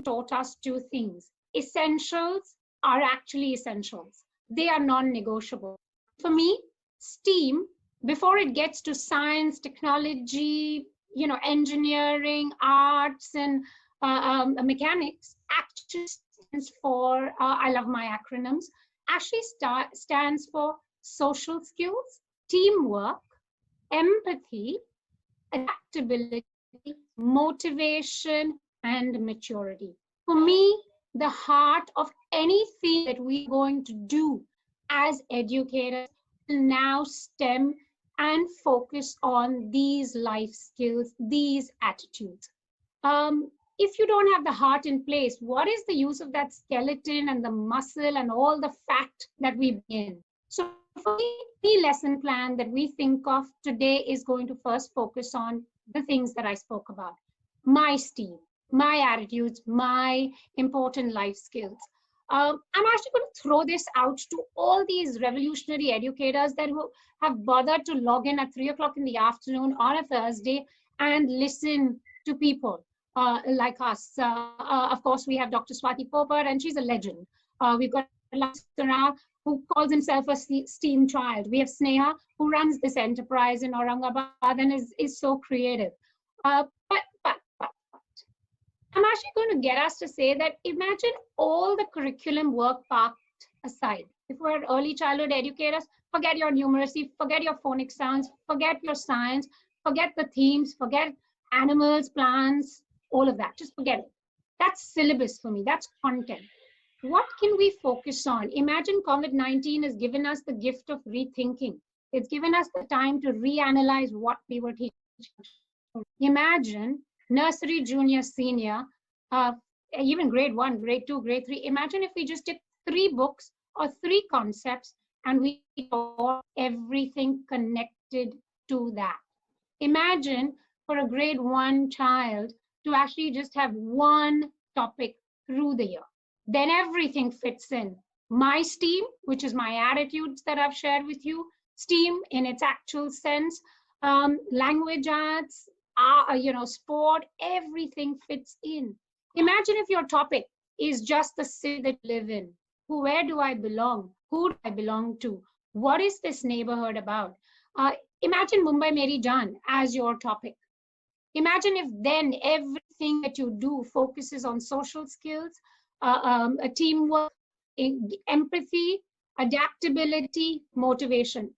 taught us two things. Essentials are actually essentials. They are non-negotiable. For me, STEAM, before it gets to science, technology, engineering, arts, and mechanics, actually stands for, I love my acronyms, actually stands for social skills, teamwork, empathy, adaptability, motivation, and maturity. For me, the heart of anything that we're going to do as educators will now stem and focus on these life skills, these attitudes. If you don't have the heart in place, what is the use of that skeleton and the muscle and all the fat that we bring in? So for me, the lesson plan that we think of today is going to first focus on the things that I spoke about. My STEAM, my attitudes, my important life skills. I'm actually going to throw this out to all these revolutionary educators that who have bothered to log in at 3 o'clock in the afternoon on a Thursday and listen to people like us. Of course, we have Dr. Swati Popar, and she's a legend. We've got Lasana, who calls himself a STEAM child. We have Sneha, who runs this enterprise in Aurangabad and is so creative. But I'm actually going to get us to say that imagine all the curriculum work parked aside. If we're early childhood educators, forget your numeracy, forget your phonic sounds, forget your science, forget the themes, forget animals, plants, all of that. Just forget it. That's syllabus for me. That's content. What can we focus on? Imagine COVID-19 has given us the gift of rethinking. It's given us the time to reanalyze what we were teaching. Imagine nursery, junior, senior, even grade 1, grade 2, grade 3. Imagine if we just took 3 books or 3 concepts and we taught everything connected to that. Imagine for a grade 1 child to actually just have one topic through the year. Then everything fits in. My STEAM, which is my attitudes that I've shared with you, STEAM in its actual sense, language arts, sport, everything fits in. Imagine if your topic is just the city that you live in. Where do I belong? Who do I belong to? What is this neighborhood about? Imagine Mumbai Meri Jaan as your topic. Imagine if then everything that you do focuses on social skills, teamwork, empathy, adaptability, motivation.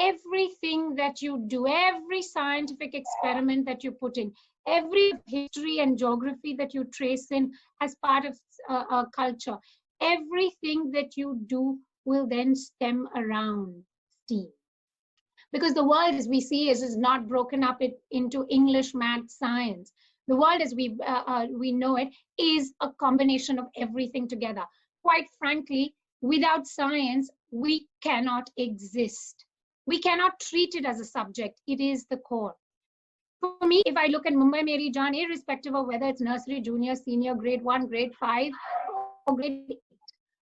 Everything that you do, every scientific experiment that you put in, every history and geography that you trace in as part of culture, everything that you do will then stem around STEAM. Because the world as we see is not broken up into English, math, science. The world as we know it is a combination of everything together. Quite frankly, without science, we cannot exist. We cannot treat it as a subject. It is the core. For me, if I look at Mumbai Meri Jaan, irrespective of whether it's nursery, junior, senior, grade 1, grade 5, or grade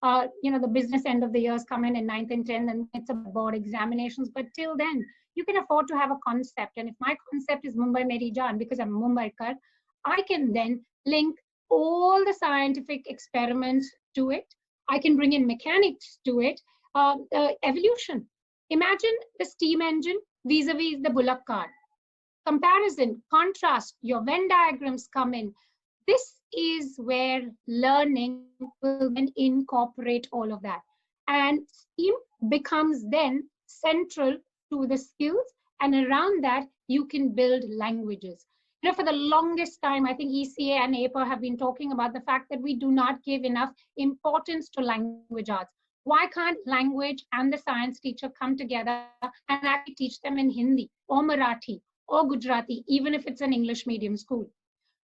8, the business end of the years come in 9th and 10th, and it's about board examinations. But till then, you can afford to have a concept. And if my concept is Mumbai Meri Jaan, because I'm Mumbaikar, I can then link all the scientific experiments to it. I can bring in mechanics to it, evolution. Imagine the steam engine vis-a-vis the bullock cart. Comparison, contrast, your Venn diagrams come in. This is where learning will then incorporate all of that. And STEAM becomes then central to the skills, and around that, you can build languages. For the longest time, I think ECA and APA have been talking about the fact that we do not give enough importance to language arts. Why can't language and the science teacher come together and actually teach them in Hindi or Marathi or Gujarati, even if it's an English medium school?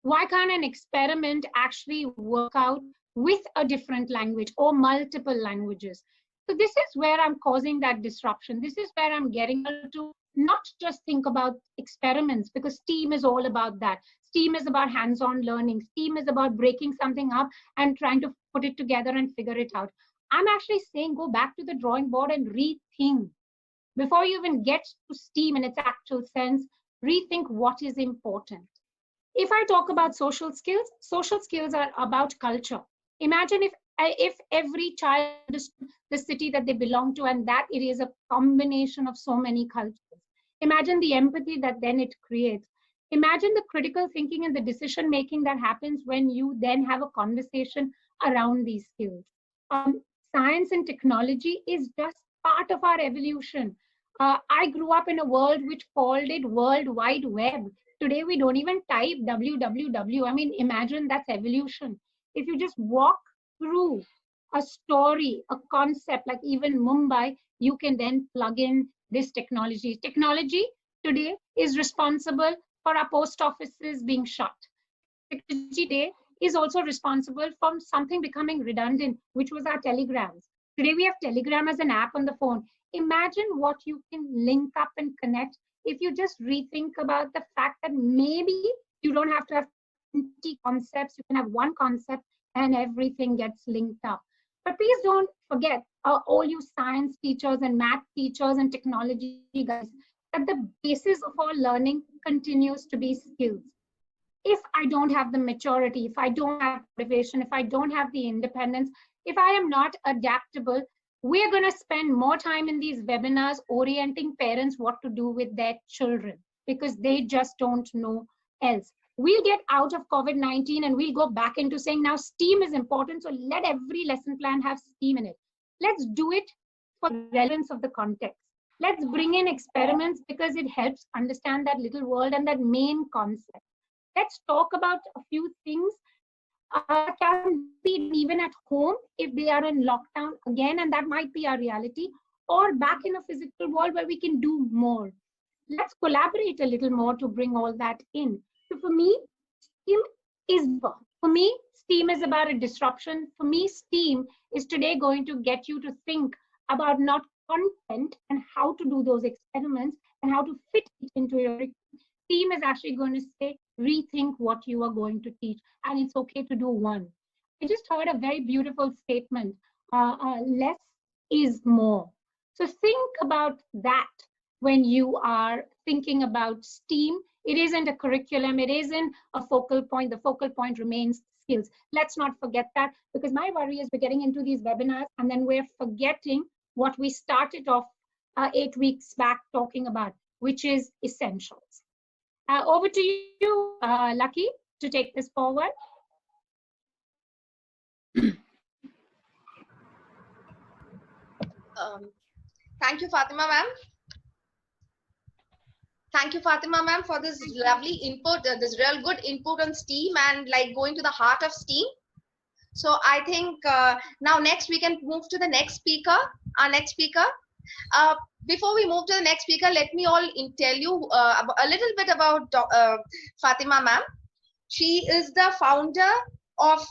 Why can't an experiment actually work out with a different language or multiple languages? So this is where I'm causing that disruption. This is where I'm getting to not just think about experiments, because STEAM is all about that. STEAM is about hands-on learning. STEAM is about breaking something up and trying to put it together and figure it out. I'm actually saying go back to the drawing board and rethink. Before you even get to STEAM in its actual sense, rethink what is important. If I talk about social skills are about culture. Imagine if every child understood the city that they belong to, and that it is a combination of so many cultures. Imagine the empathy that then it creates. Imagine the critical thinking and the decision making that happens when you then have a conversation around these skills. Science and technology is just part of our evolution. I grew up in a world which called it World Wide Web. Today, we don't even type www. I mean, imagine that's evolution. If you just walk through a story, a concept like even Mumbai, you can then plug in this technology. Technology today is responsible for our post offices being shut. Technology today is also responsible for something becoming redundant, which was our telegrams. Today we have Telegram as an app on the phone. Imagine what you can link up and connect if you just rethink about the fact that maybe you don't have to have 20 concepts, you can have one concept and everything gets linked up. But please don't forget, all you science teachers and math teachers and technology guys, that the basis of all learning continues to be skills. If I don't have the maturity, if I don't have motivation, if I don't have the independence, if I am not adaptable, we're going to spend more time in these webinars orienting parents what to do with their children because they just don't know else. We'll get out of COVID-19 and we'll go back into saying now STEAM is important. So let every lesson plan have STEAM in it. Let's do it for the relevance of the context. Let's bring in experiments because it helps understand that little world and that main concept. Let's talk about a few things can be even at home if they are in lockdown again, and that might be our reality, or back in a physical world where we can do more. Let's collaborate a little more to bring all that in. So for me, STEAM STEAM is about a disruption. For me, STEAM is today going to get you to think about not content and how to do those experiments and how to fit it into your STEAM is actually going to say, rethink what you are going to teach, and it's okay to do one. I just heard a very beautiful statement, less is more. So think about that when you are thinking about STEAM. It isn't a curriculum, it isn't a focal point. The focal point remains skills. Let's not forget that, because my worry is we're getting into these webinars and then we're forgetting what we started off 8 weeks back talking about, which is essentials. Over to you, Lucky, to take this forward. Thank you, Fatima ma'am. Thank you, Fatima ma'am, for this lovely input, this real good input on STEAM and like going to the heart of STEAM. So I think now next we can move to the next speaker, our next speaker. Before we move to the next speaker, let me tell you a little bit about Fatima ma'am. She is the founder of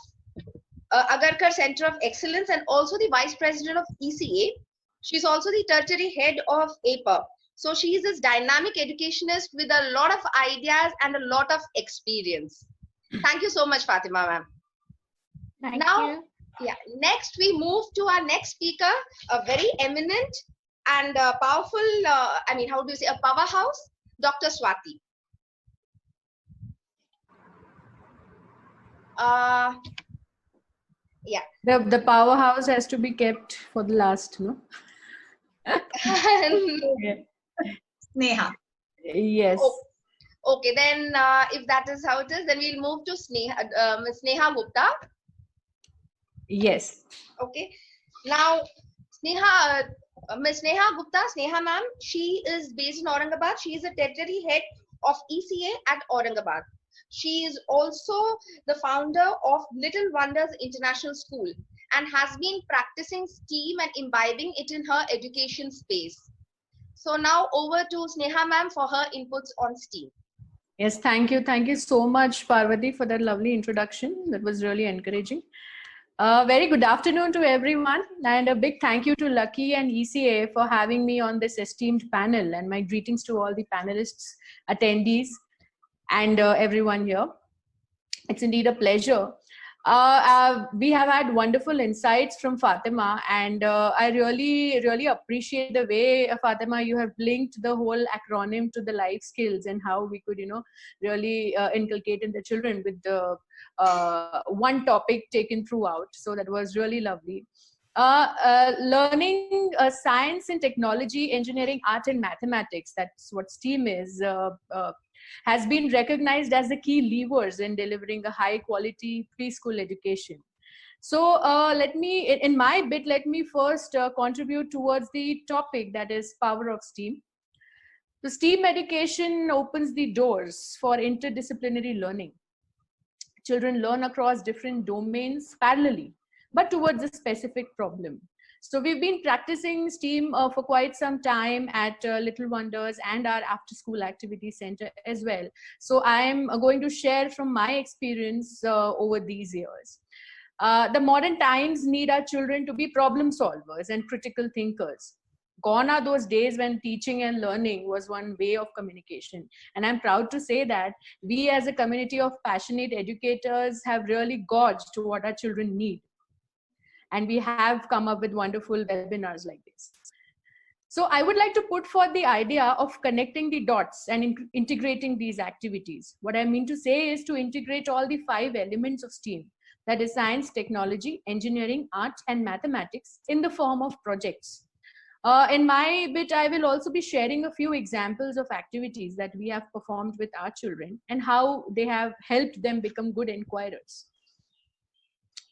Agarkar Center of Excellence and also the Vice President of ECA. She's also the tertiary head of APA. So she is this dynamic educationist with a lot of ideas and a lot of experience. Thank you so much, Fatima ma'am. Thank you. Yeah, next we move to our next speaker, a very eminent and powerful, I mean, how do you say, a powerhouse, Dr. Swati. Yeah. The powerhouse has to be kept for the last, no? Sneha. Yes. Oh, okay, then if that is how it is, then we'll move to Sneha, Ms. Sneha Gupta. Yes. Okay. Now, Sneha, Ms. Sneha Gupta, Sneha ma'am, she is based in Aurangabad. She is a territory head of ECA at Aurangabad. She is also the founder of Little Wonders International School and has been practicing STEAM and imbibing it in her education space. So now over to Sneha ma'am for her inputs on STEAM. Yes, thank you. Thank you so much, Parvati, for that lovely introduction. That was really encouraging. Very good afternoon to everyone, and a big thank you to Lucky and ECA for having me on this esteemed panel, and my greetings to all the panelists, attendees, and everyone here. It's indeed a pleasure. We have had wonderful insights from Fatima, and I really appreciate the way, Fatima, you have linked the whole acronym to the life skills and how we could, really inculcate in the children with the one topic taken throughout. So that was really lovely. Learning science and technology, engineering, art, and mathematics, that's what STEAM is, has been recognized as the key levers in delivering a high quality preschool education. So in my bit, let me first contribute towards the topic, that is power of STEAM. The STEAM education opens the doors for interdisciplinary learning. Children learn across different domains parallelly, but towards a specific problem. So we've been practicing STEAM for quite some time at Little Wonders and our after school activity center as well. So I'm going to share from my experience over these years. The modern times need our children to be problem solvers and critical thinkers. Gone are those days when teaching and learning was one way of communication. And I'm proud to say that we as a community of passionate educators have really gauged to what our children need. And we have come up with wonderful webinars like this. So I would like to put forth the idea of connecting the dots and integrating these activities. What I mean to say is to integrate all the 5 elements of STEAM, that is science, technology, engineering, art, and mathematics, in the form of projects. In my bit, I will also be sharing a few examples of activities that we have performed with our children and how they have helped them become good inquirers.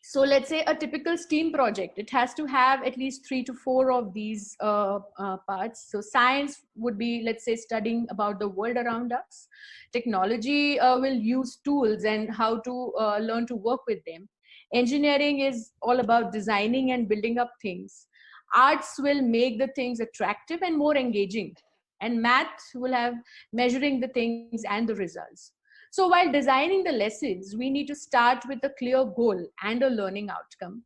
So let's say a typical STEAM project, it has to have at least 3 to 4 of these parts. So science would be, let's say, studying about the world around us. Technology will use tools and how to learn to work with them. Engineering is all about designing and building up things. Arts will make the things attractive and more engaging. And math will have measuring the things and the results. So while designing the lessons, we need to start with a clear goal and a learning outcome.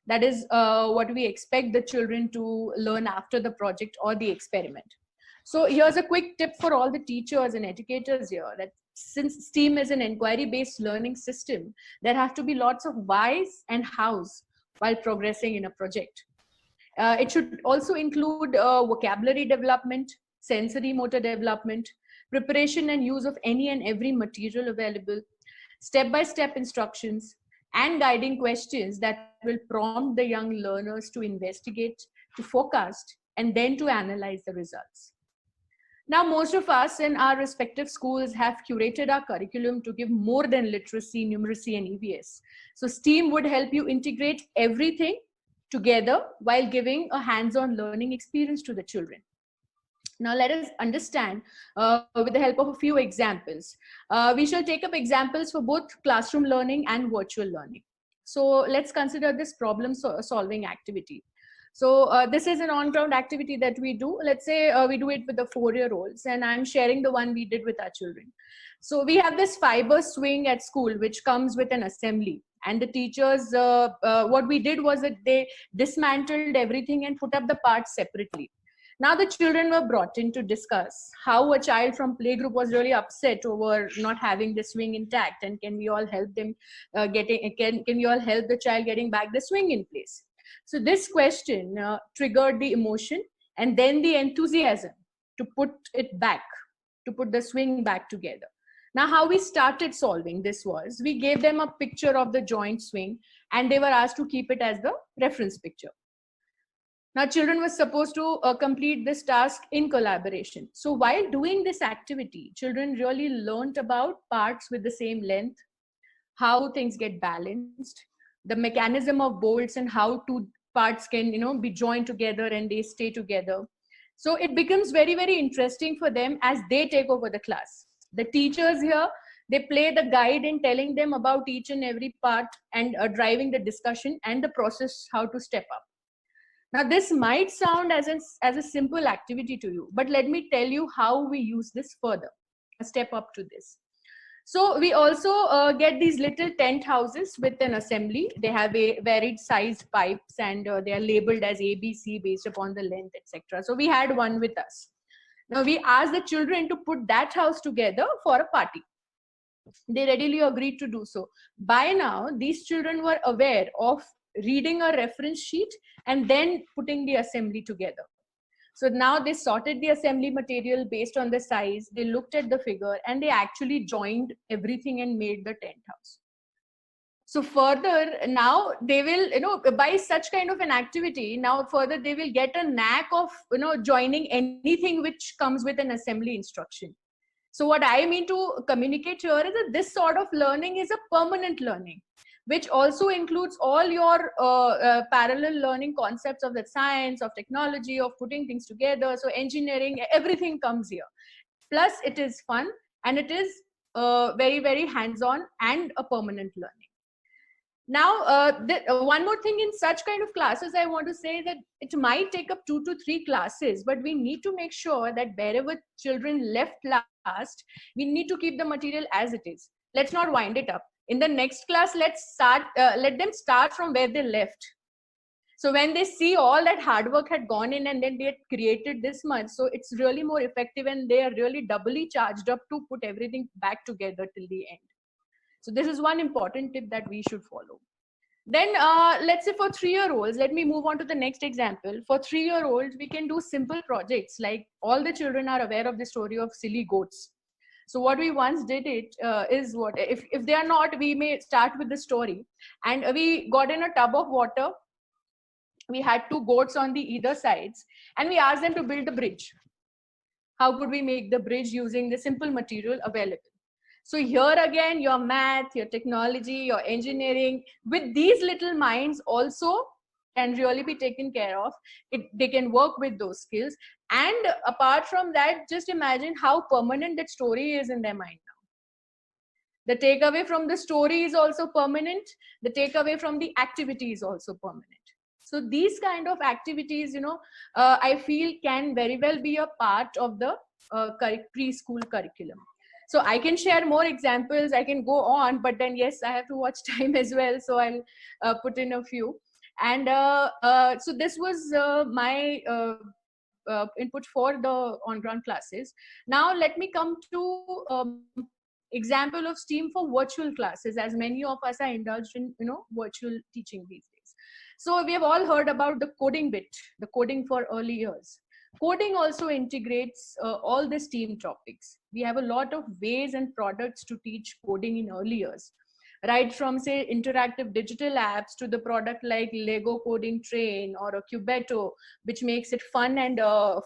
That is what we expect the children to learn after the project or the experiment. So here's a quick tip for all the teachers and educators here, that since STEAM is an inquiry-based learning system, there have to be lots of whys and hows while progressing in a project. It should also include vocabulary development, sensory motor development, preparation and use of any and every material available, step-by-step instructions, and guiding questions that will prompt the young learners to investigate, to forecast, and then to analyze the results. Now, most of us in our respective schools have curated our curriculum to give more than literacy, numeracy, and EVS. So STEAM would help you integrate everything together while giving a hands-on learning experience to the children. Now let us understand with the help of a few examples. We shall take up examples for both classroom learning and virtual learning. So let's consider this problem solving activity. So this is an on-ground activity that we do. Let's say we do it with the 4-year-olds, and I'm sharing the one we did with our children. So we have this fiber swing at school, which comes with an assembly. And the teachers, what we did was that they dismantled everything and put up the parts separately. Now the children were brought in to discuss how a child from playgroup was really upset over not having the swing intact, and can we all help them can we all help the child getting back the swing in place. So this question triggered the emotion and then the enthusiasm to put it back, to put the swing back together. Now how we started solving this was, we gave them a picture of the joint swing and they were asked to keep it as the reference picture. Now, children were supposed to complete this task in collaboration. So while doing this activity, children really learned about parts with the same length, how things get balanced, the mechanism of bolts, and how 2 parts can, be joined together and they stay together. So it becomes very, very interesting for them as they take over the class. The teachers here, they play the guide in telling them about each and every part and driving the discussion and the process, how to step up. Now, this might sound as a simple activity to you, but let me tell you how we use this further, a step up to this. So we also get these little tent houses with an assembly. They have a varied sized pipes and they are labeled as ABC based upon the length, etc. So we had one with us. Now we asked the children to put that house together for a party. They readily agreed to do so. By now, these children were aware of reading a reference sheet and then putting the assembly together. So now they sorted the assembly material based on the size, they looked at the figure, and they actually joined everything and made the tent house. So further, now they will, by such kind of an activity, now further they will get a knack of, joining anything which comes with an assembly instruction. So what I mean to communicate here is that this sort of learning is a permanent learning, which also includes all your parallel learning concepts of the science, of technology, of putting things together. So engineering, everything comes here. Plus it is fun, and it is very, very hands-on and a permanent learning. Now, one more thing in such kind of classes, I want to say that it might take up 2 to 3 classes, but we need to make sure that wherever children left last, we need to keep the material as it is. Let's not wind it up. In the next class, let them start from where they left. So when they see all that hard work had gone in and then they had created this much, so it's really more effective and they are really doubly charged up to put everything back together till the end. So this is one important tip that we should follow. Then let's say for 3-year-olds, let me move on to the next example. For 3-year-olds, we can do simple projects like all the children are aware of the story of silly goats. So what we once did is what, if they are not, we may start with the story. And we got in a tub of water. We had 2 goats on the either sides, and we asked them to build a bridge. How could we make the bridge using the simple material available? So here again, your math, your technology, your engineering, with these little minds also can really be taken care of. They can work with those skills. And apart from that, just imagine how permanent that story is in their mind now. The takeaway from the story is also permanent. The takeaway from the activity is also permanent. So these kind of activities, I feel can very well be a part of the preschool curriculum. So I can share more examples, I can go on, but then yes, I have to watch time as well. So I'll put in a few. And so this was my input for the on-ground classes. Now let me come to example of STEAM for virtual classes, as many of us are indulged in, virtual teaching these days. So we have all heard about the coding bit, the coding for early years. Coding also integrates all the STEAM topics. We have a lot of ways and products to teach coding in early years, right from say interactive digital apps to the product like Lego Coding Train or a Cubeto, which makes it fun and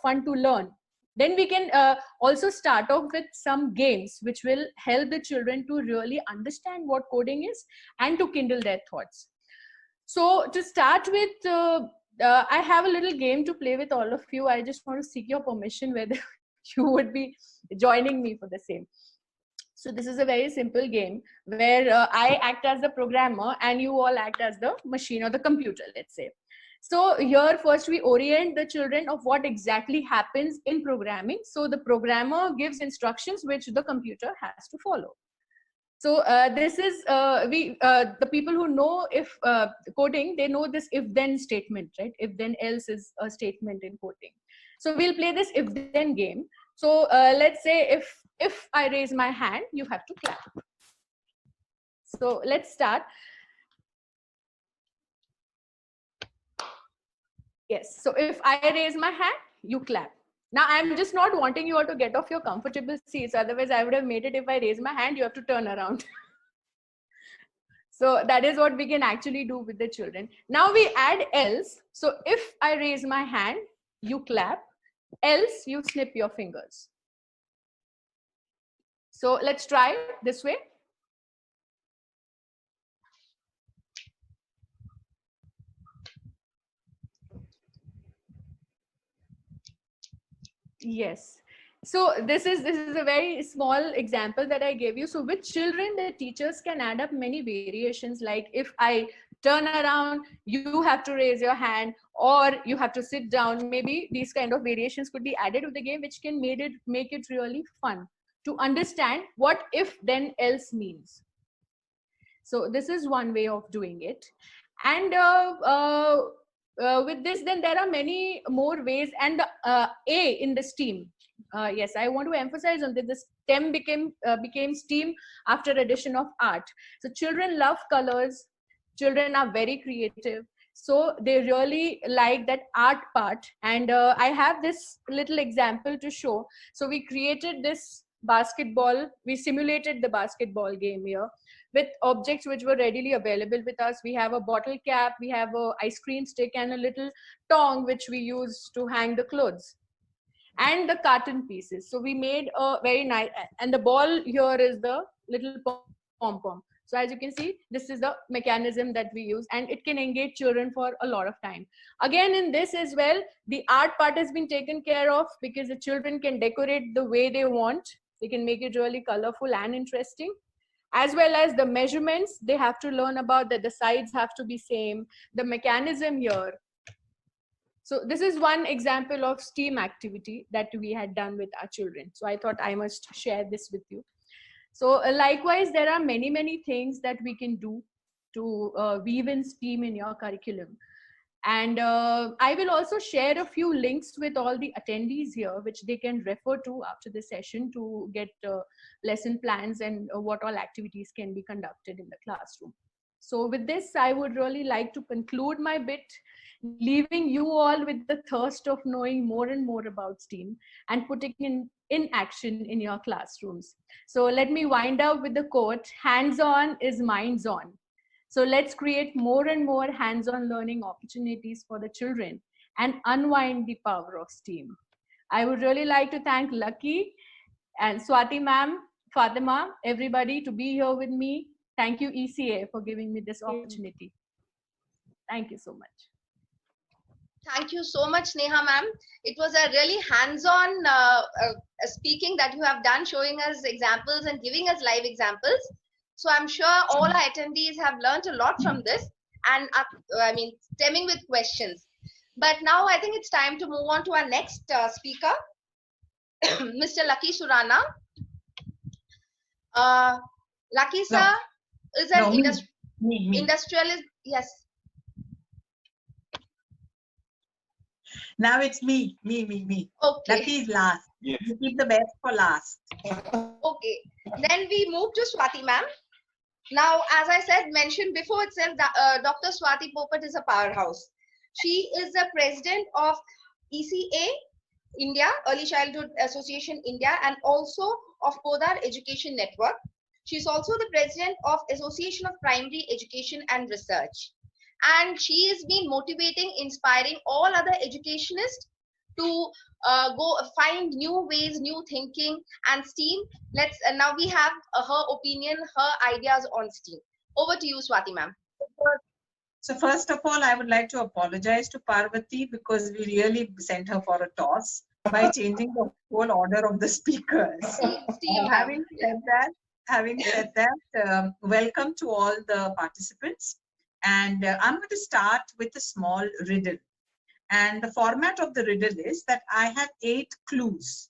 fun to learn. Then we can also start off with some games which will help the children to really understand what coding is and to kindle their thoughts. So to start with, I have a little game to play with all of you. I just want to seek your permission whether you would be joining me for the same. So this is a very simple game where I act as the programmer and you all act as the machine or the computer, let's say. So here first we orient the children of what exactly happens in programming. So the programmer gives instructions which the computer has to follow. So this is the people who know if coding, they know this if then statement, right? If then else is a statement in coding. So we'll play this if then game. So let's say if I raise my hand, you have to clap. So let's start. Yes. So if I raise my hand, you clap. Now, I'm just not wanting you all to get off your comfortable seats. Otherwise, I would have made it if I raise my hand, you have to turn around. So that is what we can actually do with the children. Now we add else. So if I raise my hand, you clap. Else, you snip your fingers. So let's try this way. Yes. So this is a very small example that I gave you. So with children, the teachers can add up many variations, like if I turn around, you have to raise your hand, or you have to sit down. Maybe these kind of variations could be added to the game, which can make it really fun to understand what if then else means. So this is one way of doing it. And with this, then there are many more ways. And the A in the STEAM, Yes, I want to emphasize on that the STEM became STEAM after addition of art. So children love colors. Children are very creative. So they really like that art part. And I have this little example to show. So we created this basketball. We simulated the basketball game here with objects which were readily available with us. We have a bottle cap, we have a ice cream stick, and a little tong which we use to hang the clothes, and the carton pieces. So we made a very nice, and the ball here is the little pom pom. So as you can see, this is the mechanism that we use, and it can engage children for a lot of time. Again, in this as well, the art part has been taken care of because the children can decorate the way they want. They can make it really colorful and interesting, as well as the measurements. They have to learn about that the sides have to be same, the mechanism here. So this is one example of STEAM activity that we had done with our children. So I thought I must share this with you. So likewise, there are many things that we can do to weave in STEAM in your curriculum. And I will also share a few links with all the attendees here, which they can refer to after the session to get lesson plans and what all activities can be conducted in the classroom. So with this, I would really like to conclude my bit, leaving you all with the thirst of knowing more and more about STEAM and putting in action in your classrooms. So let me wind up with the quote, hands-on is minds-on. So let's create more and more hands-on learning opportunities for the children and unwind the power of STEAM. I would really like to thank Lucky and Swati ma'am, Fatima, everybody to be here with me. Thank you, ECA, for giving me this opportunity. Thank you so much. Thank you so much, Neha ma'am. It was a really hands-on speaking that you have done, showing us examples and giving us live examples. So I'm sure all our attendees have learned a lot from this and stemming with questions. But now I think it's time to move on to our next speaker, Mr. Lucky Surana. Lucky sir is an industrialist. Yes. Now it's me. Okay. Lucky is last. Yes. You keep the best for last. Okay. Then we move to Swati ma'am. Now, as I mentioned before itself, Dr. Swati Popat is a powerhouse. She is the president of ECA India, Early Childhood Association India, and also of Podar Education Network. She's also the president of Association of Primary Education and Research. And she has been motivating, inspiring all other educationists to go find new ways, new thinking and STEAM. Now we have her opinion, her ideas on STEAM. Over to you, Swati ma'am. So first of all, I would like to apologize to Parvati because we really sent her for a toss by changing the whole order of the speakers. Having said that, welcome to all the participants. And I'm going to start with a small riddle. And the format of the riddle is that I have 8 clues.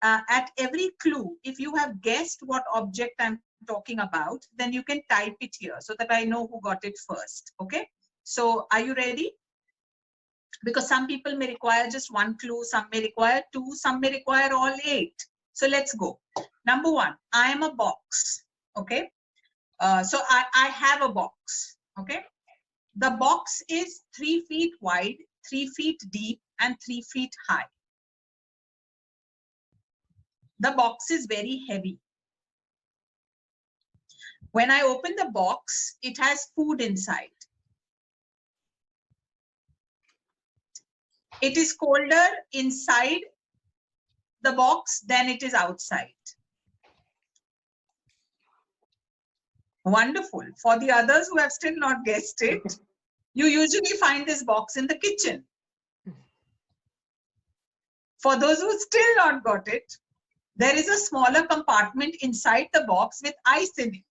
At every clue, if you have guessed what object I'm talking about, then you can type it here so that I know who got it first. Okay. So are you ready? Because some people may require just 1 clue, some may require 2, some may require all 8. So let's go. Number 1, I am a box. Okay. So I have a box. Okay. The box is 3 feet wide, 3 feet deep, and 3 feet high. The box is very heavy. When I open the box, it has food inside. It is colder inside the box than it is outside. Wonderful. For the others who have still not guessed it, you usually find this box in the kitchen. For those who still not got it, there is a smaller compartment inside the box with ice in it.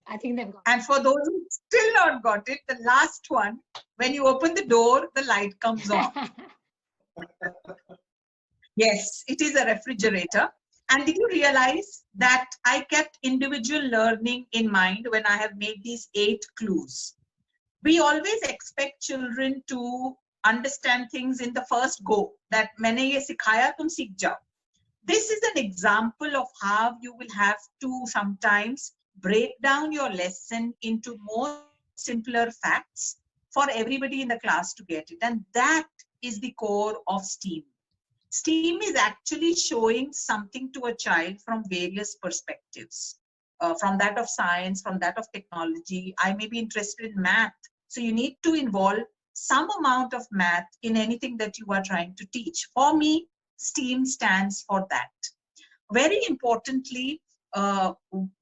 I think they've got it. And for those who still not got it, the last one, when you open the door, the light comes on. Yes, it is a refrigerator. And did you realize that I kept individual learning in mind when I have made these 8 clues? We always expect children to understand things in the first go, that मैंने ये सिखाया तुम सीख जाओ. This is an example of how you will have to sometimes break down your lesson into more simpler facts for everybody in the class to get it. And that is the core of STEAM. STEAM is actually showing something to a child from various perspectives, from that of science, from that of technology. I may be interested in math, so you need to involve some amount of math in anything that you are trying to teach. For me, STEAM stands for that. Very importantly,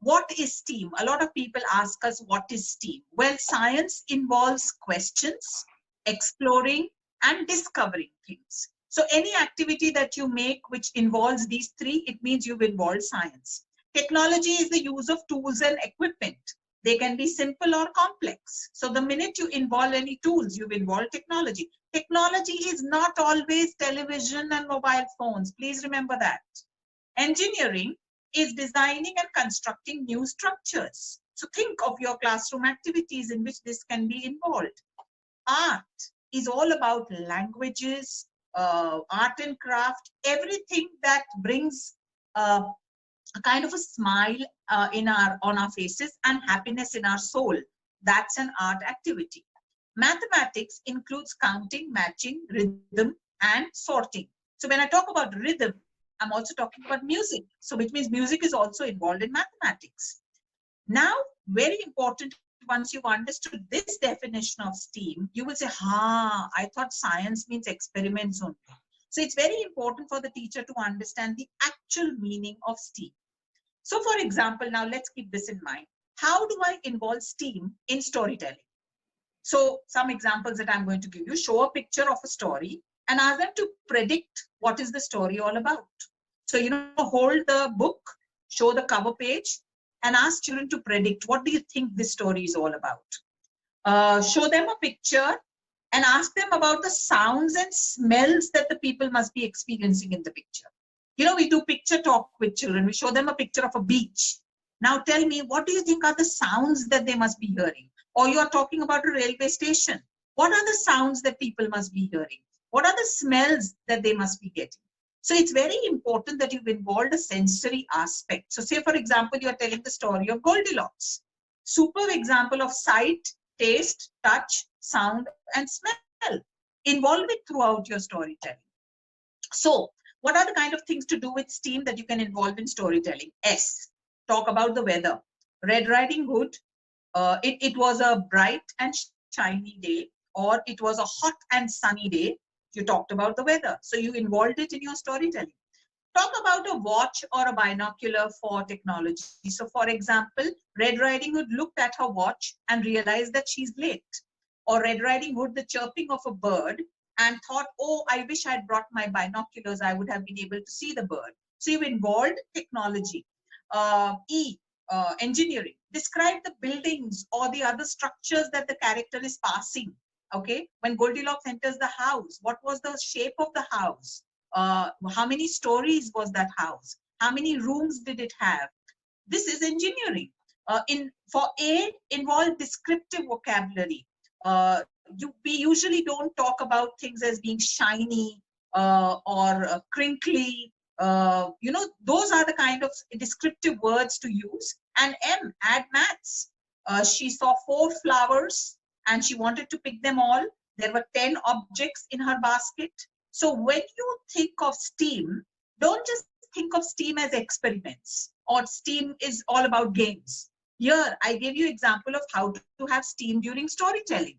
what is STEAM? A lot of people ask us, what is STEAM? Well, science involves questions, exploring, and discovering things. So any activity that you make which involves these three, it means you've involved science. Technology is the use of tools and equipment. They can be simple or complex. So the minute you involve any tools, you've involved technology. Technology is not always television and mobile phones. Please remember that. Engineering is designing and constructing new structures. So think of your classroom activities in which this can be involved. Art is all about languages, art and craft, everything that brings a kind of a smile on our faces and happiness in our soul. That's an art activity. Mathematics includes counting, matching, rhythm, and sorting. So when I talk about rhythm, I'm also talking about music. So which means music is also involved in mathematics. Now, very important, once you've understood this definition of STEAM, you will say, I thought science means experiments only. So it's very important for the teacher to understand the actual meaning of STEAM. So for example, now let's keep this in mind. How do I involve STEAM in storytelling? So some examples that I'm going to give you: show a picture of a story and ask them to predict what is the story all about. So, hold the book, show the cover page, and ask children to predict, what do you think this story is all about? Show them a picture and ask them about the sounds and smells that the people must be experiencing in the picture. We do picture talk with children. We show them a picture of a beach. Now tell me, what do you think are the sounds that they must be hearing? Or you are talking about a railway station. What are the sounds that people must be hearing? What are the smells that they must be getting? So it's very important that you've involved a sensory aspect. So say, for example, you're telling the story of Goldilocks. Superb example of sight, taste, touch, sound, and smell. Involve it throughout your storytelling. So what are the kind of things to do with STEAM that you can involve in storytelling? S, talk about the weather. Red Riding Hood, it was a bright and shiny day, or it was a hot and sunny day. You talked about the weather, so you involved it in your storytelling. Talk about a watch or a binocular for technology. So for example, Red Riding Hood looked at her watch and realized that she's late. Or Red Riding Hood, the chirping of a bird, and thought, oh, I wish I'd brought my binoculars, I would have been able to see the bird. So you've involved technology. E, engineering. Describe the buildings or the other structures that the character is passing. Okay, when Goldilocks enters the house, what was the shape of the house? How many stories was that house? How many rooms did it have? This is engineering. For A, involve descriptive vocabulary. We usually don't talk about things as being shiny or crinkly. Those are the kind of descriptive words to use. And M, add maths. She saw 4 flowers and she wanted to pick them all. There were 10 objects in her basket. So when you think of STEAM, don't just think of STEAM as experiments or STEAM is all about games. Here, I gave you example of how to have STEAM during storytelling.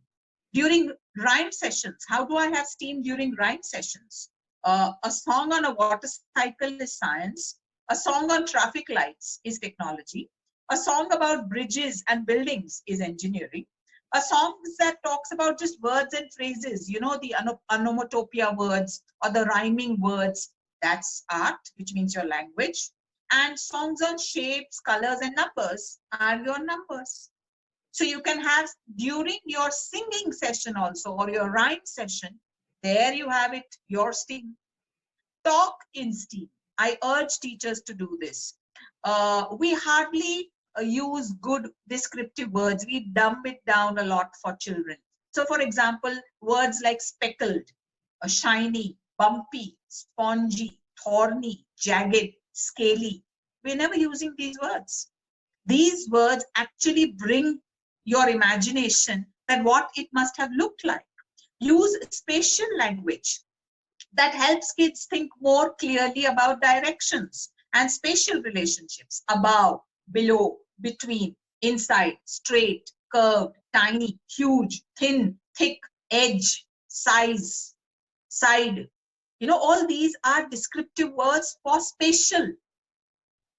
During rhyme sessions, how do I have STEAM during rhyme sessions? A song on a water cycle is science. A song on traffic lights is technology. A song about bridges and buildings is engineering. A song that talks about just words and phrases, the onomatopoeia words or the rhyming words, that's art, which means your language. And songs on shapes, colors, and numbers are your numbers. So you can have during your singing session also, or your rhyme session, there you have it, your STEAM. Talk in STEAM. I urge teachers to do this. We hardly use good descriptive words. We dumb it down a lot for children. So for example, words like speckled, shiny, bumpy, spongy, thorny, jagged, scaly. We're never using these words. These words actually bring your imagination that what it must have looked like. Use spatial language that helps kids think more clearly about directions and spatial relationships: above, below, between, inside, straight, curved, tiny, huge, thin, thick, edge, size, side. All these are descriptive words for spatial.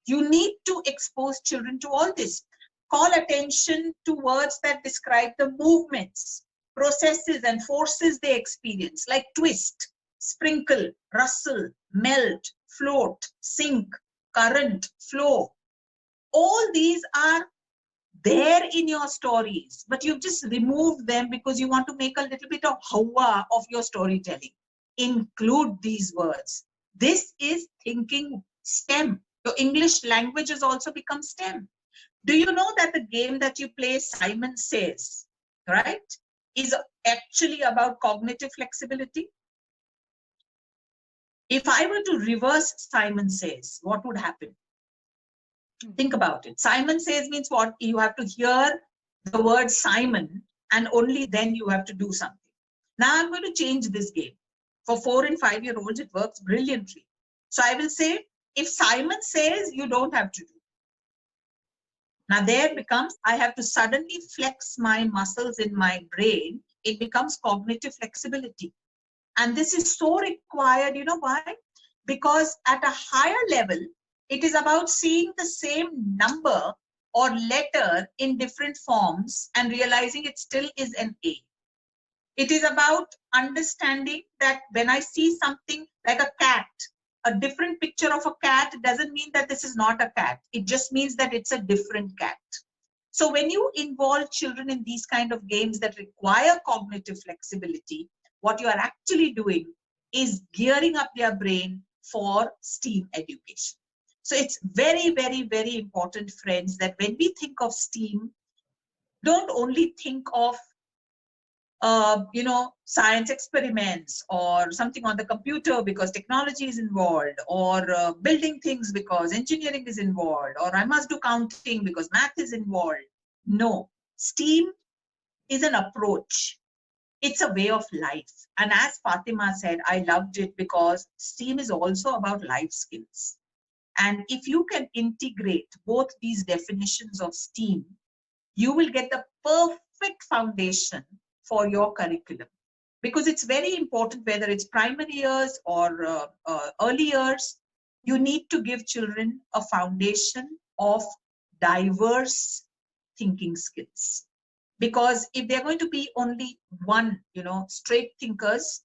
You need to expose children to all this. Call attention to words that describe the movements, processes, and forces they experience, like twist, sprinkle, rustle, melt, float, sink, current, flow. All these are there in your stories, but you've just removed them because you want to make a little bit of hawa of your storytelling. Include these words. This is thinking STEM. Your English language has also become STEM. Do you know that the game that you play, Simon Says, right, is actually about cognitive flexibility? If I were to reverse Simon Says, what would happen? Think about it. Simon Says means what? You have to hear the word Simon and only then you have to do something. Now I'm going to change this game. For 4 and 5-year-olds, it works brilliantly. So I will say, if Simon says, you don't have to do. Now there becomes, I have to suddenly flex my muscles in my brain. It becomes cognitive flexibility. And this is so required. You know why? Because at a higher level, it is about seeing the same number or letter in different forms and realizing it still is an A. It is about understanding that when I see something like a cat, a different picture of a cat doesn't mean that this is not a cat. It just means that it's a different cat. So when you involve children in these kind of games that require cognitive flexibility, what you are actually doing is gearing up their brain for STEAM education. So it's very, very, very important, friends, that when we think of STEAM, don't only think of science experiments or something on the computer because technology is involved, or building things because engineering is involved, or I must do counting because math is involved. No, STEAM is an approach. It's a way of life. And as Fatima said, I loved it because STEAM is also about life skills. And if you can integrate both these definitions of STEAM, you will get the perfect foundation for your curriculum. Because it's very important, whether it's primary years or early years, you need to give children a foundation of diverse thinking skills. Because if they're going to be only one, straight thinkers,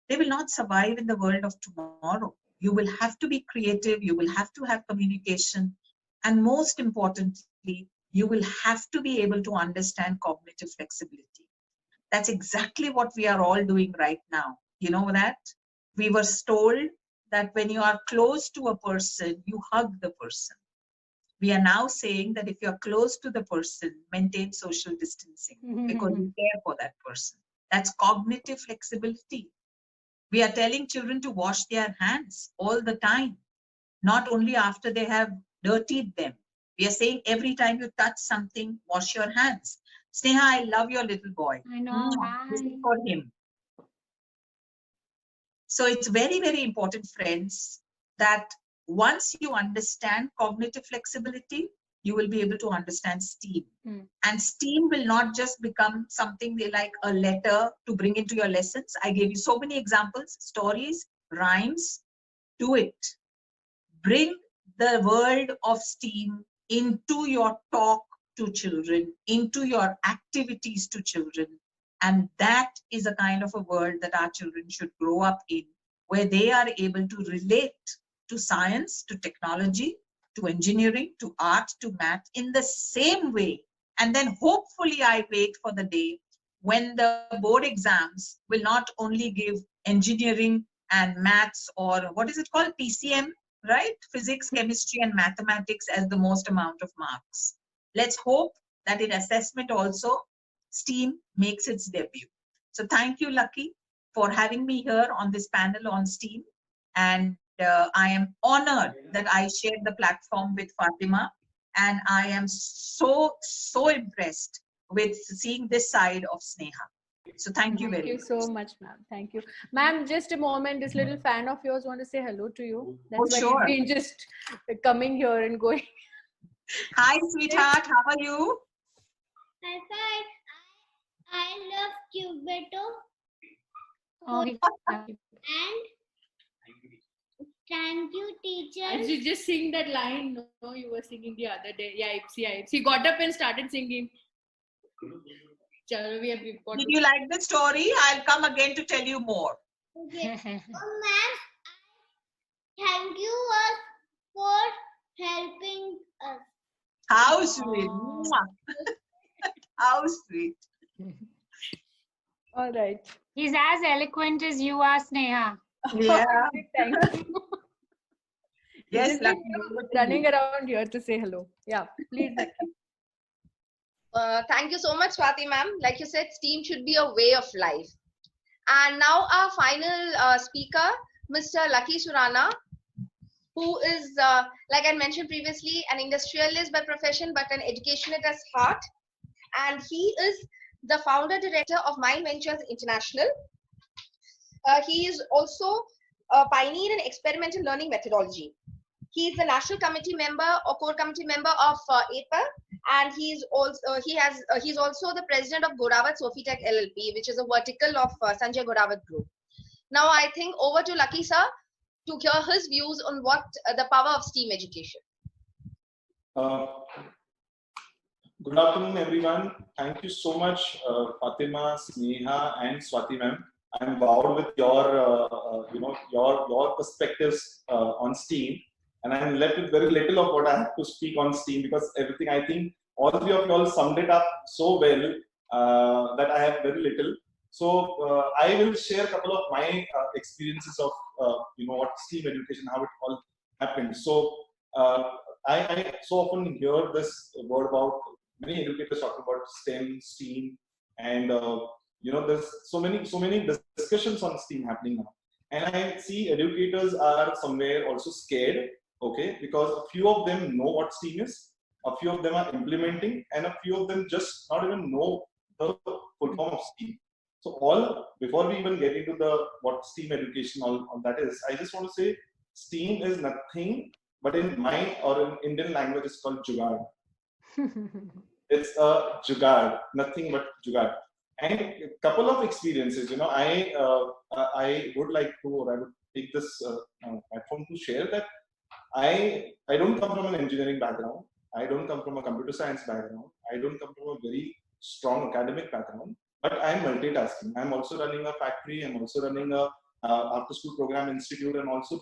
they will not survive in the world of tomorrow. You will have to be creative, you will have to have communication, and most importantly, you will have to be able to understand cognitive flexibility. That's exactly what we are all doing right now. You know that? We were told that when you are close to a person, you hug the person. We are now saying that if you're close to the person, maintain social distancing because you care for that person. That's cognitive flexibility. We are telling children to wash their hands all the time, not only after they have dirtied them. We are saying every time you touch something, wash your hands. Sneha, I love your little boy. I know. This is for him. So it's very, very important, friends, that once you understand cognitive flexibility, you will be able to understand STEAM. And STEAM will not just become something like a letter to bring into your lessons. I gave you so many examples, stories, rhymes. Do it. Bring the world of STEAM into your talk to children, into your activities to children. And that is a kind of a world that our children should grow up in, where they are able to relate to science, to technology, to engineering, to art, to math in the same way. And then hopefully I wait for the day when the board exams will not only give engineering and maths, or what is it called, PCM, right? Physics, chemistry, and mathematics as the most amount of marks. Let's hope that in assessment also, STEAM makes its debut. So thank you, Lucky, for having me here on this panel on STEAM. And I am honored that I shared the platform with Fatima. And I am so impressed with seeing this side of Sneha. So thank you very much. Thank you so much, ma'am. Thank you. Ma'am, just a moment. This little fan of yours want to say hello to you. That's why sure. you've been just coming here and going. Hi, sweetheart. How are you? I'm fine. I love Cubeto. Oh, And thank you, teacher. Did you just sing that line? No, you were singing the other day. Yeah, Ipsy. He got up and started singing. Chalo, we've got Did you like the story? I'll come again to tell you more. Okay. Ma'am, thank you for helping us. How sweet. How sweet. All right. He's as eloquent as you are, Sneha. Yeah. Thank you. Yes, Just Lucky. running around here to say hello. Yeah, please. Thank you so much, Swati ma'am. Like you said, STEAM should be a way of life. And now our final speaker, Mr. Lucky Surana, who is, like I mentioned previously, an industrialist by profession, but an educationist at heart. And he is the founder director of Mind Ventures International. He is also a pioneer in experimental learning methodology. He is the national committee member or core committee member of APA, and he's also the president of Goravat Sofitech LLP, which is a vertical of Sanjay Goravat Group. Now I think over to Lucky sir to hear his views on what the power of STEAM education. Good afternoon, everyone. Thank you so much, Fatima, Sneha, and Swati ma'am. I'm wowed with your, your perspectives on STEAM, and I'm left with very little of what I have to speak on STEAM because everything I think all three of you all summed it up so well that I have very little. So I will share a couple of my experiences of what STEAM education, how it all happened. So I so often hear this word about many educators talking about STEM, STEAM, and there's so many discussions on STEAM happening now, and I see educators are somewhere also scared, okay, because a few of them know what STEAM is, a few of them are implementing, and a few of them just not even know the full form of STEAM. So before we even get into what STEAM education all that is, I just want to say STEAM is nothing but in my or in Indian language it's called Jugaad. It's a Jugaad, nothing but Jugaad. And a couple of experiences, I would like to, or I would take this platform to share that I don't come from an engineering background. I don't come from a computer science background. I don't come from a very strong academic background, but I'm multitasking. I'm also running a factory. I'm also running a after-school program institute and also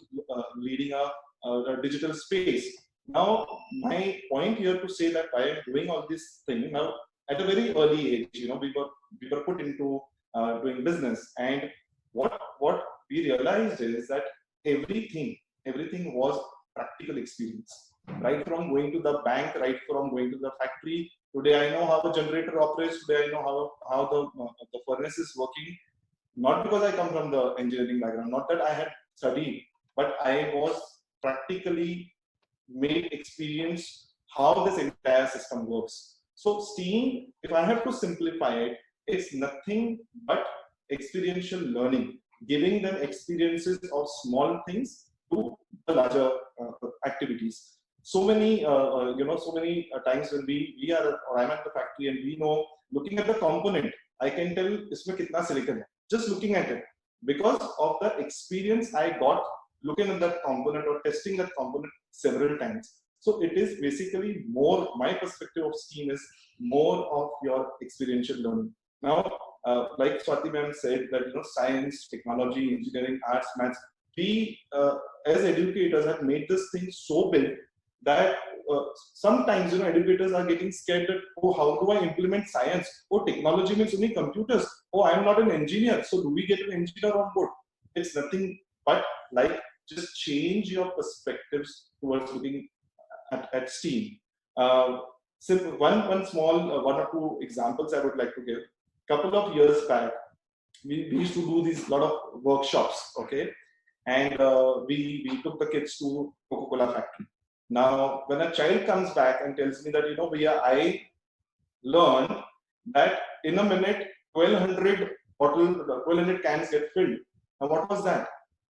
leading a digital space. Now, my point here to say that I am doing all this thing now at a very early age. We were put into doing business, and what we realized is that everything was practical experience. Right from going to the bank, right from going to the factory. Today I know how a generator operates. Today I know how the furnace is working. Not because I come from the engineering background, not that I had studied, but I was practically made experience how this entire system works. So STEAM, if I have to simplify it, it's nothing but experiential learning, giving them experiences of small things to the larger activities. So many, so many times when we are, or I'm at the factory and we know, looking at the component, I can tell isme kitna silicon hai, just looking at it, because of the experience I got looking at that component or testing that component several times. So it is basically more, my perspective of STEAM is more of your experiential learning. Now, like Swati ma'am said that, science, technology, engineering, arts, maths, we as educators have made this thing so big that sometimes, educators are getting scared that, oh, how do I implement science? Oh, technology means only computers. Oh, I'm not an engineer. So do we get an engineer on board? It's nothing but like just change your perspectives towards looking at STEAM. Simple, one small, one or two examples I would like to give. Couple of years back, we used to do these lot of workshops, okay, and we took the kids to Coca-Cola factory. Now, when a child comes back and tells me that, you know, I learned that in a minute 1200 cans get filled. Now, what was that?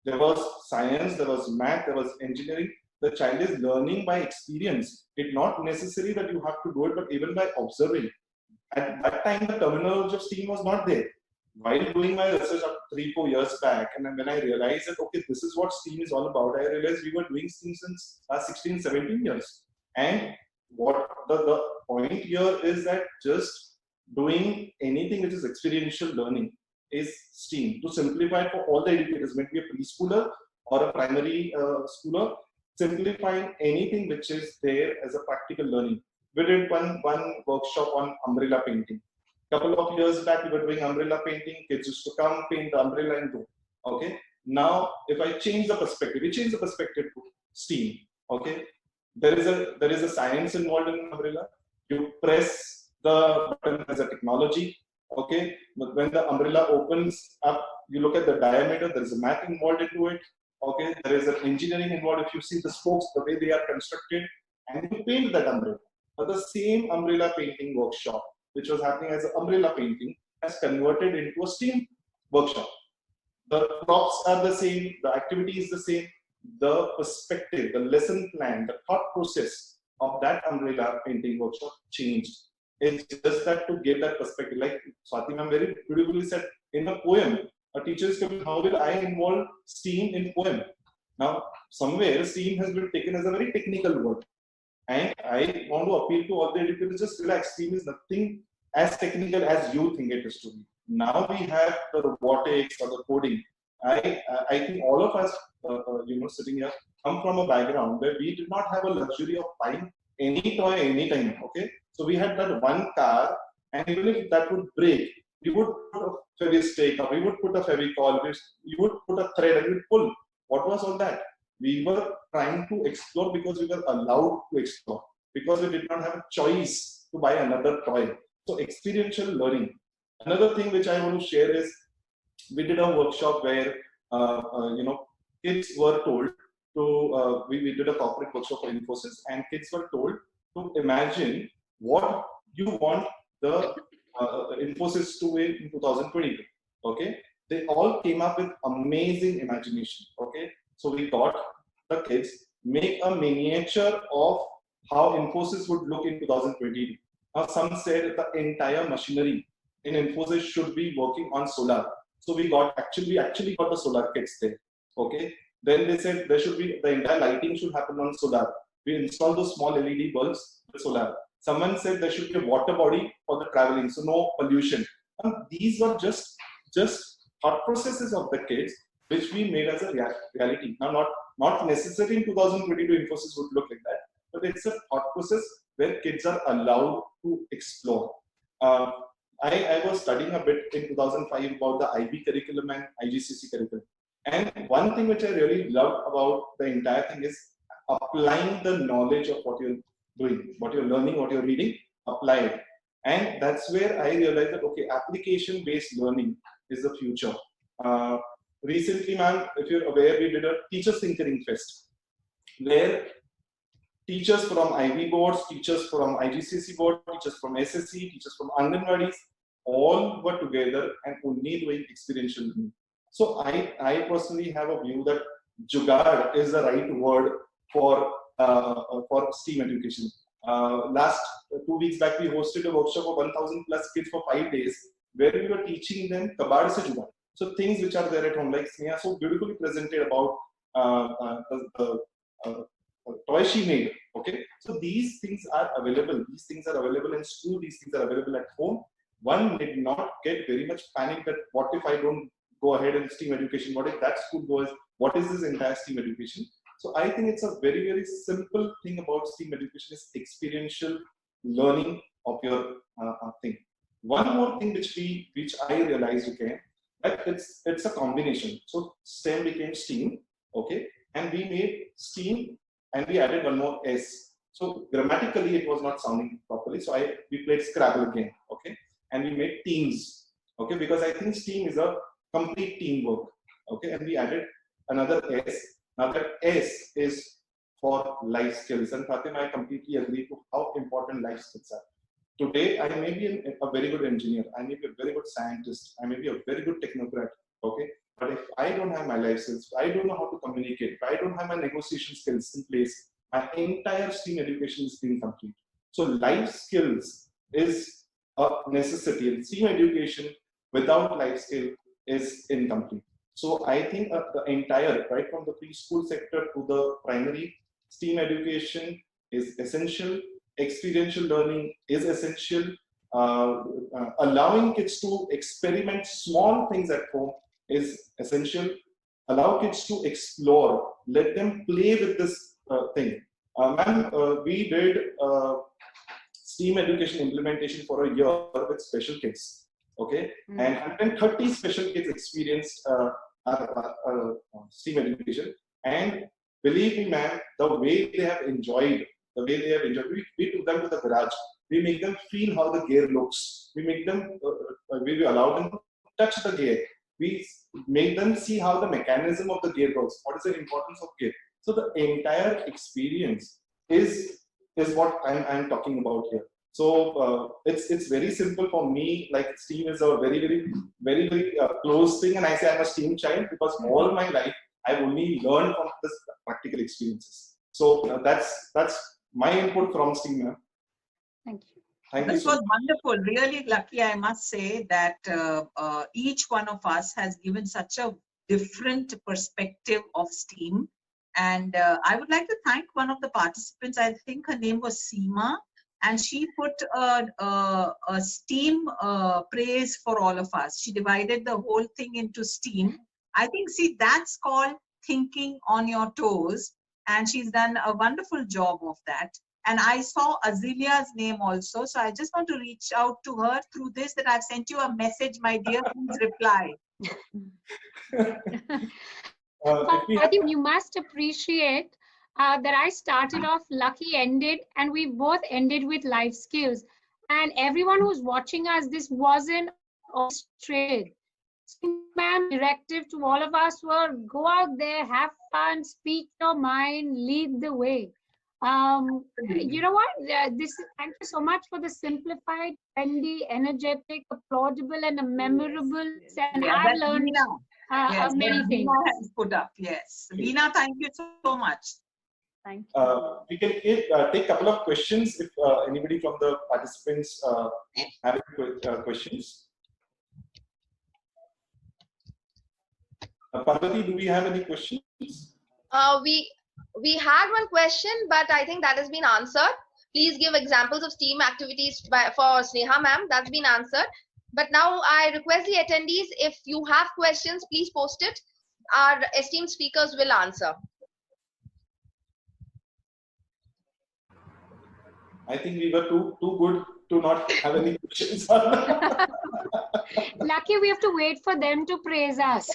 There was science, there was math, there was engineering. The child is learning by experience. It's not necessary that you have to do it, but even by observing. At that time, the terminology of STEAM was not there. While doing my research up 3-4 years back, and when I realized that, okay, this is what STEAM is all about, I realized we were doing STEAM since 16-17 years. And what the point here is that just doing anything which is experiential learning is STEAM. To simplify for all the educators, maybe a preschooler or a primary schooler, simplifying anything which is there as a practical learning. We did one workshop on umbrella painting. Couple of years back, we were doing umbrella painting. Kids used to come, paint the umbrella and go. Okay. Now, if I change the perspective, we change the perspective to STEAM. Okay. There is a science involved in umbrella. You press the button as a technology. Okay. But when the umbrella opens up, you look at the diameter. There is a math involved into it. Okay. There is an engineering involved. If you see the spokes, the way they are constructed, and you paint that umbrella. But the same umbrella painting workshop, which was happening as an umbrella painting, has converted into a STEAM workshop. The props are the same, the activity is the same, the perspective, the lesson plan, the thought process of that umbrella painting workshop changed. It's just that to get that perspective, like Swati ma'am very beautifully said in a poem, a teacher is coming, how will I involve STEAM in poem? Now, somewhere STEAM has been taken as a very technical word. And I want to appeal to all the educators, just relax. STEAM is nothing as technical as you think it is to be. Now we have the robotics or the coding. I think all of us, sitting here, come from a background where we did not have a luxury of buying any toy anytime. Okay, so we had that one car, and even if that would break, we would put a Fevistick, or we would put a Fevicol, you would put a thread and we'd pull. What was all that? We were trying to explore because we were allowed to explore, because we did not have a choice to buy another toy. So experiential learning. Another thing which I want to share is, we did a workshop where kids were told to, we did a corporate workshop for Infosys, and kids were told to imagine what you want the Infosys to win in 2022. Okay, they all came up with amazing imagination. Okay, so we taught the kids, make a miniature of how Infosys would look in 2022. Now, some said the entire machinery in Infosys should be working on solar. So we actually got the solar kits there. Okay. Then they said there should be, the entire lighting should happen on solar. We installed those small LED bulbs with solar. Someone said there should be a water body for the traveling, so no pollution. And these were just thought processes of the kids, which we made as a reality. Now, not necessarily in 2022 Infosys would look like that, but it's a thought process where kids are allowed to explore. I was studying a bit in 2005 about the IB curriculum and IGCSE curriculum. And one thing which I really loved about the entire thing is applying the knowledge of what you're doing, what you're learning, what you're reading, apply it. And that's where I realized that, okay, application-based learning is the future. Recently, ma'am, if you're aware, we did a Teachers Tinkering Fest, where teachers from IB boards, teachers from IGCSE board, teachers from SSC, teachers from Anganwadis, all were together and only doing experiential learning. So I personally have a view that Jugaad is the right word for STEAM education. Last 2 weeks back, we hosted a workshop of 1,000 plus kids for 5 days, where we were teaching them Kabaad se Jugaad. So things which are there at home, like Sneha so beautifully presented about the toy she made. Okay, so these things are available. These things are available in school. These things are available at home. One need not get very much panicked that what if I don't go ahead in STEAM education? What if that school goes? What is this entire STEAM education? So I think it's a very, very simple thing about STEAM education is experiential learning of your thing. One more thing which I realized, okay, that it's a combination. So STEM became STEAM, okay, and we made STEAM and we added one more S. So grammatically it was not sounding properly. So we played Scrabble again, okay, and we made teams. Okay, because I think STEAM is a complete teamwork. Okay, and we added another S. Now that S is for life skills, and Fatima, I completely agree to how important life skills are. Today, I may be a very good engineer, I may be a very good scientist, I may be a very good technocrat. Okay, but if I don't have my life skills, I don't know how to communicate, if I don't have my negotiation skills in place, my entire STEAM education is incomplete. So life skills is a necessity, and STEAM education without life skill is incomplete. So I think the entire, right from the preschool sector to the primary, STEAM education is essential. Experiential learning is essential. Allowing kids to experiment small things at home is essential. Allow kids to explore. Let them play with this thing. Ma'am, we did STEAM education implementation for a year with special kids. Okay, and 130 special kids experienced STEAM education, and believe me, ma'am, the way they have enjoyed, we took them to the garage. We make them feel how the gear looks. We make them, we allow them to touch the gear. We make them see how the mechanism of the gear works. What is the importance of gear? So the entire experience is what I'm talking about here. So it's very simple for me. Like STEAM is a very close thing, and I say I'm a STEAM child because all my life I've only learned from this practical experiences. So that's my input from STEAM, ma'am. Thank you. Thank you This so was much. wonderful. Really lucky, I must say, that each one of us has given such a different perspective of STEAM. And I would like to thank one of the participants. I think her name was Seema, and she put a STEAM praise for all of us. She divided the whole thing into STEAM. I think, see, that's called thinking on your toes, and she's done a wonderful job of that. And I saw Azilia's name also. So I just want to reach out to her through this, that I've sent you a message, my dear, please reply. I think you must appreciate that I started off, Lucky ended, and we both ended with life skills. And everyone who's watching us, this wasn't orchestrated. Ma'am, directive to all of us were go out there, have fun, speak your mind, lead the way. You know what? Thank you so much for the simplified, trendy, energetic, applaudable, and a memorable. And Yeah, I've that's learned Veena. Yes, many that things. Veena has put up. Yes, Veena, thank you so much. Thank you. We can take a couple of questions if anybody from the participants have any questions. Parvati, do we have any questions? We had one question, but I think that has been answered. Please give examples of STEAM activities for Sneha ma'am. That's been answered. But now I request the attendees, if you have questions, please post it. Our esteemed speakers will answer. I think we were too good to not have any questions. Lucky we have to wait for them to praise us.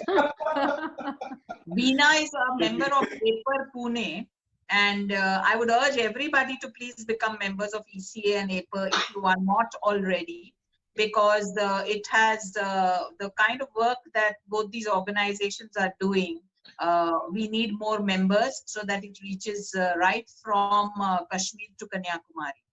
Veena is a member of APER Pune, and I would urge everybody to please become members of ECA and APER if you are not already, because it has the kind of work that both these organizations are doing. We need more members so that it reaches right from Kashmir to Kanyakumari.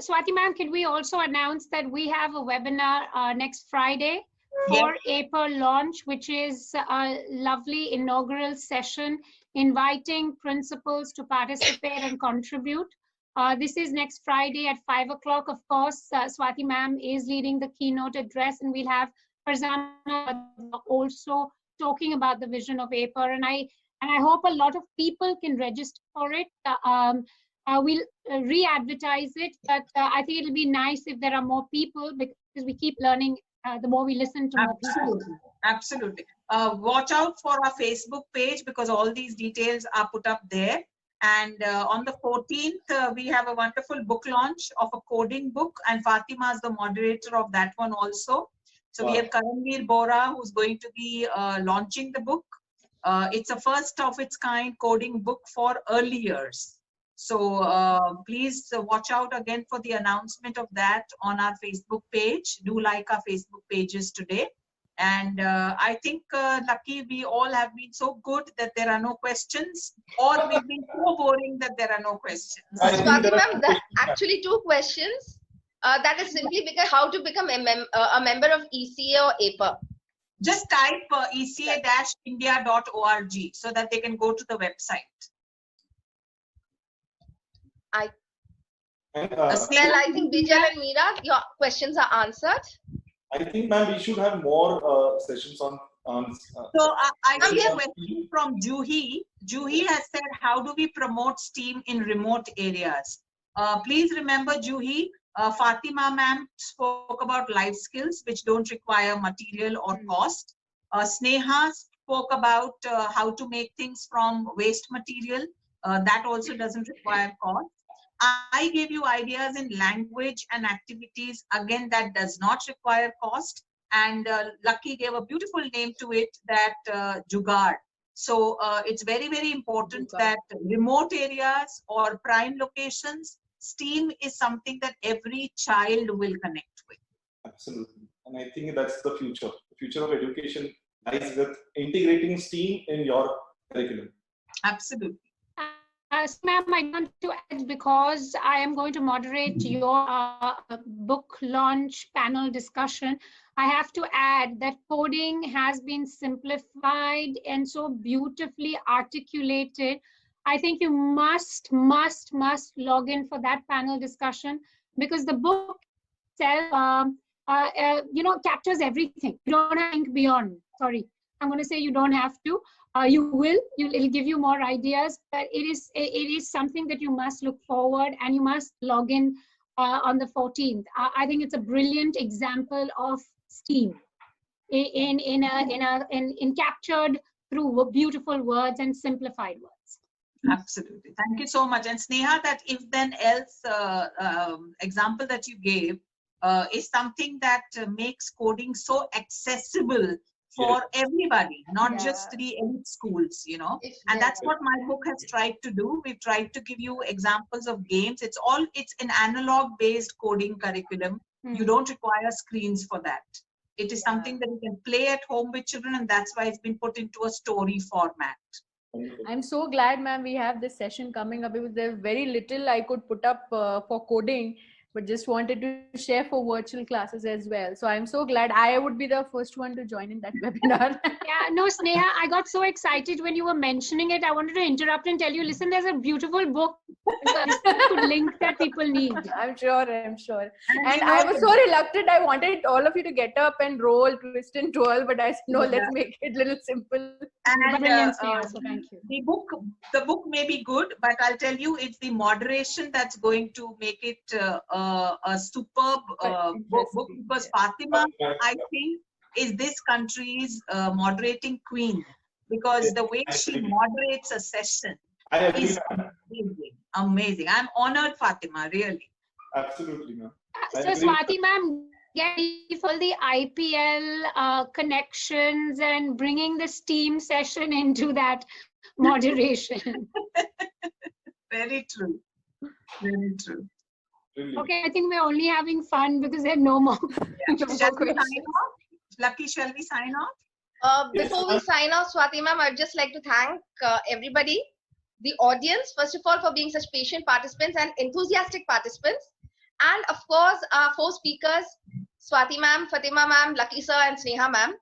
Swati ma'am, can we also announce that we have a webinar next Friday for APER launch, which is a lovely inaugural session inviting principals to participate and contribute. This is next Friday at 5 o'clock. Of course, Swati ma'am is leading the keynote address, and we'll have Farzana also talking about the vision of APER. And I hope a lot of people can register for it. We'll re-advertise it, but I think it'll be nice if there are more people, because we keep learning the more we listen to more people. Absolutely. Watch out for our Facebook page, because all these details are put up there. And on the 14th, we have a wonderful book launch of a coding book, and Fatima is the moderator of that one also. So we have Karanveer Bora, who's going to be launching the book. It's a first of its kind coding book for early years. So please watch out again for the announcement of that on our Facebook page. Do like our Facebook pages today. And I think, Lucky, we all have been so good that there are no questions, or we've been so boring that there are no questions. I think Swati there are ma'am, two questions. actually 2 questions. That is simply because how to become a member of ECA or APA. Just type eca-india.org so that they can go to the website. And, Well, I think Bijal and Meera, your questions are answered. I think, ma'am, we should have more sessions on. So I see a Yeah. question from Juhi. Juhi has said, how do we promote STEAM in remote areas? Please remember, Juhi, Fatima ma'am spoke about life skills which don't require material or cost. Sneha spoke about how to make things from waste material. That also doesn't require cost. I gave you ideas in language and activities. Again, that does not require cost. And Lucky gave a beautiful name to it, that Jugaad. So it's very, very important that remote areas or prime locations, STEAM is something that every child will connect with. Absolutely. And I think that's the future. The future of education lies with integrating STEAM in your curriculum. Absolutely. So, ma'am, I want to add, because I am going to moderate your book launch panel discussion, I have to add that coding has been simplified and so beautifully articulated. I think you must log in for that panel discussion, because the book itself, captures everything. You don't have to think beyond. Sorry, I'm going to say you don't have to. It'll give you more ideas, but it is something that you must look forward, and you must log in on the 14th. I think it's a brilliant example of STEAM in captured through beautiful words and simplified words. Absolutely. Thank you so much. And Sneha, that if then else example that you gave is something that makes coding so accessible for everybody, not just the elite schools, and that's what my book has tried to do. We've tried to give you examples of games. It's an analog based coding curriculum. You don't require screens for that. It is something that you can play at home with children, and that's why it's been put into a story format. I'm so glad, ma'am, we have this session coming up, because there's very little I could put up for coding, but just wanted to share for virtual classes as well. So I'm so glad I would be the first one to join in that webinar. Yeah, no, Sneha, I got so excited when you were mentioning it. I wanted to interrupt and tell you, listen, there's a beautiful book, good link that people need. I'm sure. And I was so reluctant. I wanted all of you to get up and roll, twist and twirl, but I said, no, let's make it a little simple. And Brilliant, Sneha, so thank you. The book may be good, but I'll tell you, it's the moderation that's going to make it a superb book, because Fatima, I think, is this country's moderating queen, because the way she moderates a session is amazing. I'm honored, Fatima, really. Absolutely, ma'am. So Swati ma'am, get for the IPL connections and bringing the STEAM session into that moderation. Very true. Very true. Really. Okay, I think we're only having fun because there are no more. Shall we sign off? Lucky, shall we sign off? Before we sign off, Swati ma'am, I'd just like to thank everybody, the audience, first of all, for being such patient participants and enthusiastic participants. And of course, our 4 speakers, Swati ma'am, Fatima ma'am, Lucky sir, and Sneha ma'am.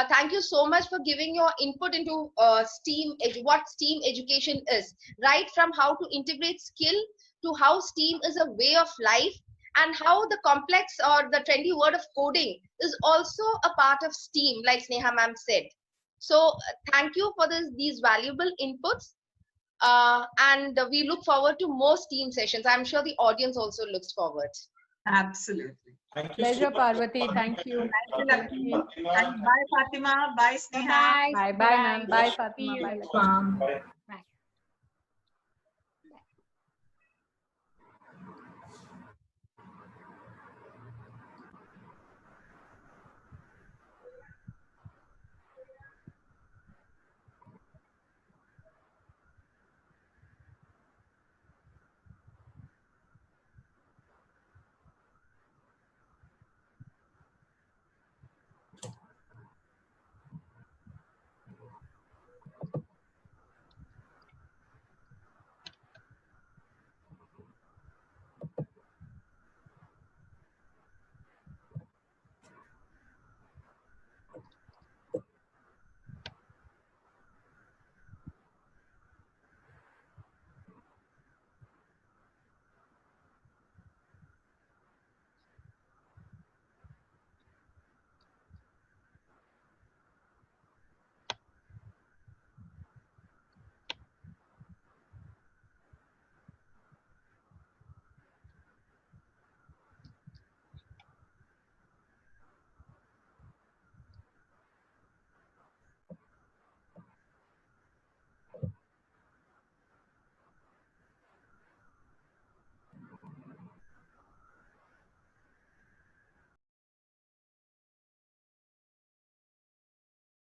Thank you so much for giving your input into STEAM, what STEAM education is, right from how to integrate skill to how STEAM is a way of life, and how the complex or the trendy word of coding is also a part of STEAM, like Sneha ma'am said. So thank you for these valuable inputs. And we look forward to more STEAM sessions. I'm sure the audience also looks forward. Absolutely. Thank you. Pleasure, Parvati. Thank you. Thank you, Lucky. Bye, Fatima. Bye, Sneha. Bye. Bye, ma'am. Bye, Fatima. Bye. Bye. Bye.